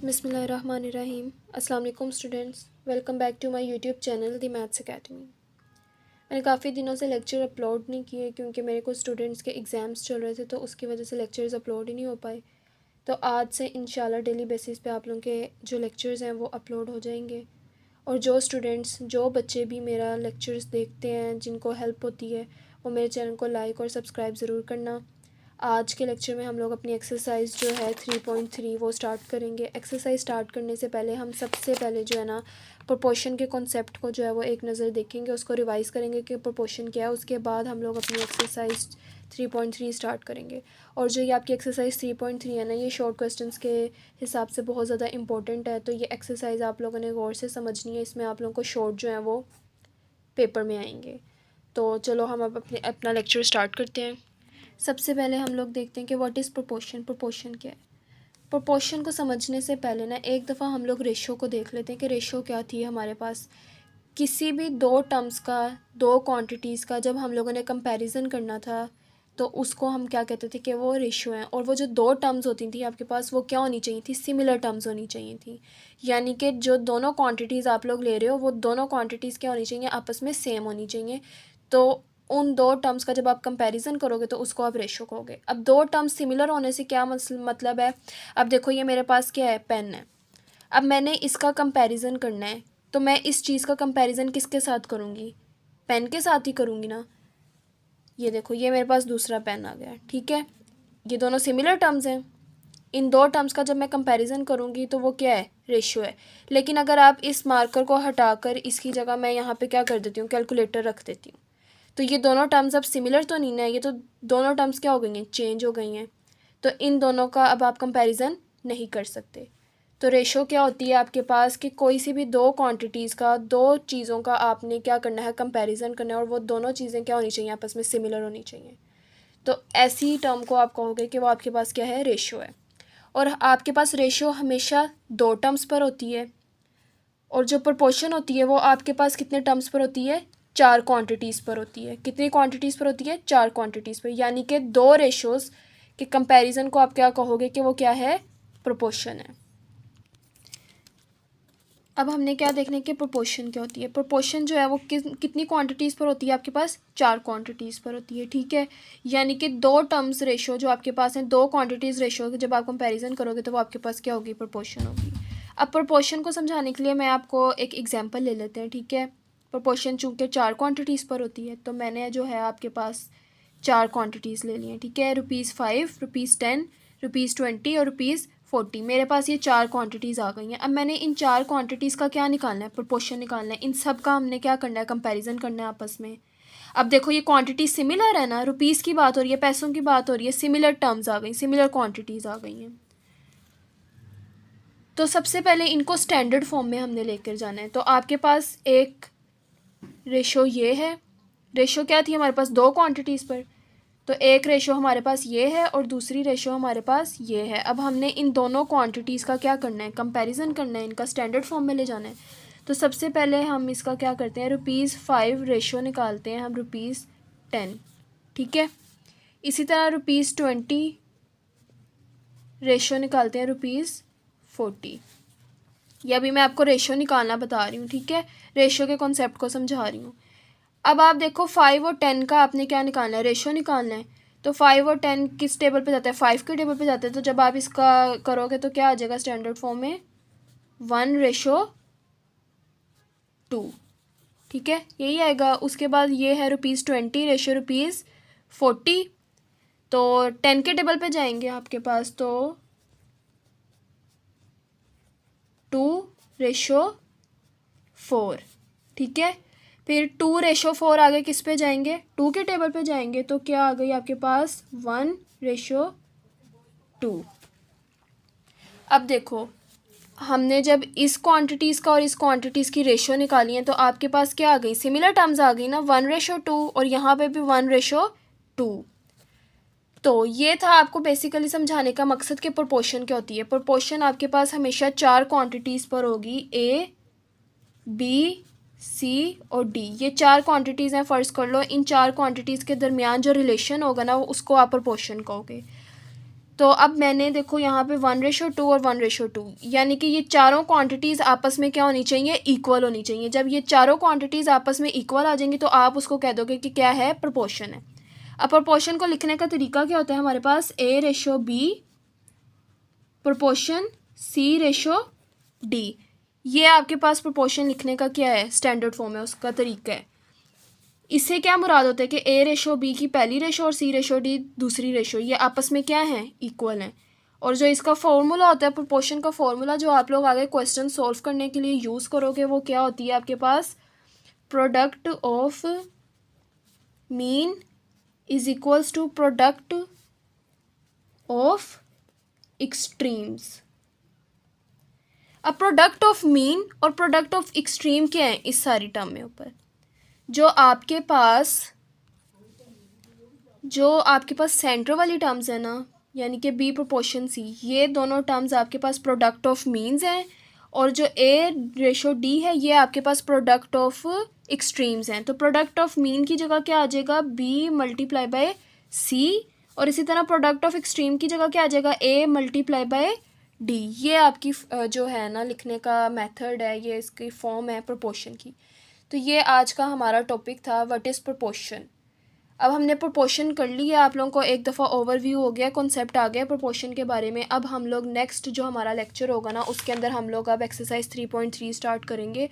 बिस्मिल्लाहिर्रहमानिर्रहीम। अस्सलाम वालेकुम students, welcome back to my YouTube channel the maths academy. मैंने काफ़ी दिनों से लेक्चर अपलोड नहीं किए क्योंकि मेरे कुछ स्टूडेंट्स के एग्ज़ाम्स चल रहे थे, तो उसकी वजह से लेक्चर्स अपलोड ही नहीं हो पाए। तो आज से इंशाल्लाह डेली बेसिस पे आप लोगों के जो लेक्चर्स हैं वो अपलोड हो जाएंगे। और जो बच्चे भी मेरा लेक्चर्स देखते हैं, जिनको हेल्प होती है, वो मेरे चैनल को लाइक और सब्सक्राइब ज़रूर करना। आज के लेक्चर में हम लोग अपनी एक्सरसाइज जो है 3.3 वो स्टार्ट करेंगे। एक्सरसाइज स्टार्ट करने से पहले हम सबसे पहले जो है ना प्रोपोर्शन के कॉन्सेप्ट को जो है वो एक नज़र देखेंगे, उसको रिवाइज़ करेंगे कि प्रोपोर्शन क्या है। उसके बाद हम लोग अपनी एक्सरसाइज 3.3 स्टार्ट करेंगे। और जो ये आपकी एक्सरसाइज 3.3 है ना, ये शॉर्ट क्वेश्चंस के हिसाब से बहुत ज़्यादा इंपॉर्टेंट है। तो ये एक्सरसाइज आप लोगों ने गौर से समझनी है, इसमें आप लोगों को शॉर्ट जो है वो पेपर में आएंगे। तो चलो हम अब अपना लेक्चर स्टार्ट करते हैं। सबसे पहले हम लोग देखते हैं कि व्हाट इज़ प्रोपोर्शन। प्रोपोर्शन क्या है? प्रोपोर्शन को समझने से पहले ना एक दफ़ा हम लोग रेशो को देख लेते हैं कि रेशो क्या थी हमारे पास। किसी भी दो टर्म्स का, दो क्वांटिटीज़ का जब हम लोगों ने कंपैरिजन करना था तो उसको हम क्या कहते थे कि वो रेशो है। और वो जो दो टर्म्स होती थी आपके पास, वो क्या होनी चाहिए थी? सिमिलर टर्म्स होनी चाहिए थी। यानी कि जो दोनों क्वांटिटीज़ आप लोग ले रहे हो, वो दोनों क्वांटिटीज़ क्या होनी चाहिए? आपस में सेम होनी चाहिए। तो उन दो टर्म्स का जब आप कंपैरिजन करोगे तो उसको आप रेशो कहोगे। अब दो टर्म्स सिमिलर होने से क्या मतलब है? अब देखो, ये मेरे पास क्या है? पेन है। अब मैंने इसका कंपैरिजन करना है, तो मैं इस चीज़ का कंपैरिजन किसके साथ करूँगी? पेन के साथ ही करूँगी ना। ये देखो, ये मेरे पास दूसरा पेन आ गया, ठीक है। ये दोनों सिमिलर टर्म्स हैं। इन दो टर्म्स का जब मैं कंपैरिजन करूँगी तो वो क्या है? रेशो है। लेकिन अगर आप इस मार्कर को हटाकर इसकी जगह मैं यहाँ पे क्या कर देती हूँ? कैलकुलेटर रख देती हूँ, तो ये दोनों टर्म्स अब सिमिलर तो नहीं है, ये तो दोनों टर्म्स क्या हो गई हैं? चेंज हो गई हैं। तो इन दोनों का अब आप कंपैरिजन नहीं कर सकते। तो रेशो क्या होती है आपके पास कि कोई सी भी दो क्वांटिटीज़ का, दो चीज़ों का आपने क्या करना है? कंपैरिजन करना है, और वो दोनों चीज़ें क्या होनी चाहिए? आपस में सिमिलर होनी चाहिए। तो ऐसी टर्म को आप कहोगे कि वो आपके पास क्या है? रेशो है। और आपके पास रेशो हमेशा दो टर्म्स पर होती है, और जो प्रोपोर्शन होती है वो आपके पास कितने टर्म्स पर होती है? चार क्वांटिटीज़ पर होती है। कितनी क्वांटिटीज़ पर होती है? चार क्वांटिटीज़ पर। यानी कि दो रेशोज़ के कंपैरिजन को आप क्या कहोगे कि वो क्या है? प्रोपोर्शन है। अब हमने क्या देखना है कि प्रोपोर्शन क्या होती है। प्रोपोर्शन जो है वो कितनी क्वांटिटीज़ पर होती है? आपके पास चार क्वांटिटीज़ पर होती है, ठीक है। यानी कि दो टर्म्स रेशो जो आपके पास हैं, दो क्वांटिटीज़ रेशो जब आप कंपैरिजन करोगे तो वो आपके पास क्या होगी? प्रोपोर्शन होगी। अब प्रोपोर्शन को समझाने के लिए मैं आपको एक एग्जांपल ले लेते हैं, ठीक है। प्रोपोर्शन चूँकि चार क्वांटिटीज़ पर होती है, तो मैंने जो है आपके पास चार क्वांटिटीज़ ले ली हैं, ठीक है। ₹5, ₹10, ₹20 और ₹40। मेरे पास ये चार क्वांटिटीज़ आ गई हैं। अब मैंने इन चार क्वांटिटीज़ का क्या निकालना है? प्रोपोर्शन निकालना है। इन सब का हमने क्या करना है? कंपैरिजन करना है आपस में। अब देखो, ये क्वांटिटी सिमिलर है ना, रुपीज़ की बात हो रही है, पैसों की बात हो रही है, सिमिलर टर्म्स आ गई, सिमिलर क्वांटिटीज़ आ गई हैं। तो सबसे पहले इनको स्टैंडर्ड फॉर्म में हमने लेकर जाना है। तो आपके पास एक रेशो ये है। रेशो क्या थी हमारे पास? दो क्वांटिटीज़ पर। तो एक रेशो हमारे पास ये है और दूसरी रेशो हमारे पास ये है। अब हमने इन दोनों क्वांटिटीज़ का क्या करना है? कंपैरिजन करना है, इनका स्टैंडर्ड फॉर्म में ले जाना है। तो सबसे पहले हम इसका क्या करते हैं? ₹5 रेशो निकालते हैं हम ₹10, ठीक है। इसी तरह ₹20 रेशो निकालते हैं ₹40। ये अभी मैं आपको रेशो निकालना बता रही हूँ, ठीक है। रेशो के कॉन्सेप्ट को समझा रही हूँ। अब आप देखो, 5 और 10 का आपने क्या निकालना है? रेशो निकालना है। तो 5 और 10 किस टेबल पे जाता है? 5 के टेबल पे जाता है। तो जब आप इसका करोगे तो क्या आ जाएगा स्टैंडर्ड फॉर्म में? 1:2, ठीक है, यही आएगा। उसके बाद ये है ₹20 रेशो ₹40। तो 10 के टेबल पे जाएंगे आपके पास, तो 2:4, ठीक है। फिर 2:4 आगे किस पे जाएंगे? 2 के टेबल पे जाएंगे, तो क्या आ गई आपके पास? 1:2। अब देखो, हमने जब इस क्वांटिटीज़ का और इस क्वांटिटीज़ की रेशो निकाली है तो आपके पास क्या आ गई? सिमिलर टर्म्स आ गई ना, 1:2, और यहाँ पे भी 1:2। तो ये था आपको बेसिकली समझाने का मकसद कि प्रोपोर्शन क्या होती है। प्रोपोर्शन आपके पास हमेशा चार क्वांटिटीज़ पर होगी, A, B, C और D। ये चार क्वांटिटीज़ हैं, फ़र्ज़ कर लो। इन चार क्वांटिटीज़ के दरमियान जो रिलेशन होगा ना, वो उसको आप प्रोपोर्शन कहोगे। तो अब मैंने देखो यहाँ पे 1:2 और 1:2, यानी कि ये चारों क्वांटिटीज़ आपस में क्या होनी चाहिए, इक्वल होनी चाहिए। जब ये चारों क्वांटिटीज़ आपस में इक्वल आ जाएंगी तो आप उसको कह दोगे कि क्या है, प्रोपोर्शन है। अब प्रोपोर्शन को लिखने का तरीका क्या होता है हमारे पास, A/B प्रोपोर्शन C/D। ये आपके पास प्रोपोर्शन लिखने का क्या है, स्टैंडर्ड फॉर्म है, उसका तरीका है। इससे क्या मुराद होता है कि A/B की पहली रेशो और C/D दूसरी रेशो, ये आपस में क्या है, इक्वल हैं। और जो इसका फॉर्मूला होता है प्रोपोर्शन का फॉर्मूला, जो आप लोग आगे क्वेश्चन सॉल्व करने के लिए यूज़ करोगे, वो क्या होती है आपके पास, product of mean is equals to product of extremes. अब प्रोडक्ट ऑफ मीन और प्रोडक्ट ऑफ एक्सट्रीम क्या है इस सारी टर्म में ऊपर, जो आपके पास सेंटर वाली टर्म्स है ना, यानी कि B प्रोपोर्शन C, ये दोनों टर्म्स आपके पास प्रोडक्ट ऑफ मीन्स हैं। और जो A/D है ये आपके पास प्रोडक्ट ऑफ एक्सट्रीम्स हैं। तो प्रोडक्ट ऑफ मीन की जगह क्या आ जाएगा, B×C, और इसी तरह प्रोडक्ट ऑफ एक्सट्रीम की जगह क्या आ जाएगा, A×D। ये आपकी जो है ना लिखने का मेथड है, ये इसकी फॉर्म है प्रोपोर्शन की। तो ये आज का हमारा टॉपिक था, व्हाट इज़ प्रोपोर्शन। अब हमने प्रोपोर्शन कर लिया, आप लोगों को एक दफ़ा ओवरव्यू हो गया, कॉन्सेप्ट आ गया प्रोपोर्शन के बारे में। अब हम लोग नेक्स्ट जो हमारा लेक्चर होगा ना, उसके अंदर हम लोग अब एक्सरसाइज 3.3 स्टार्ट करेंगे।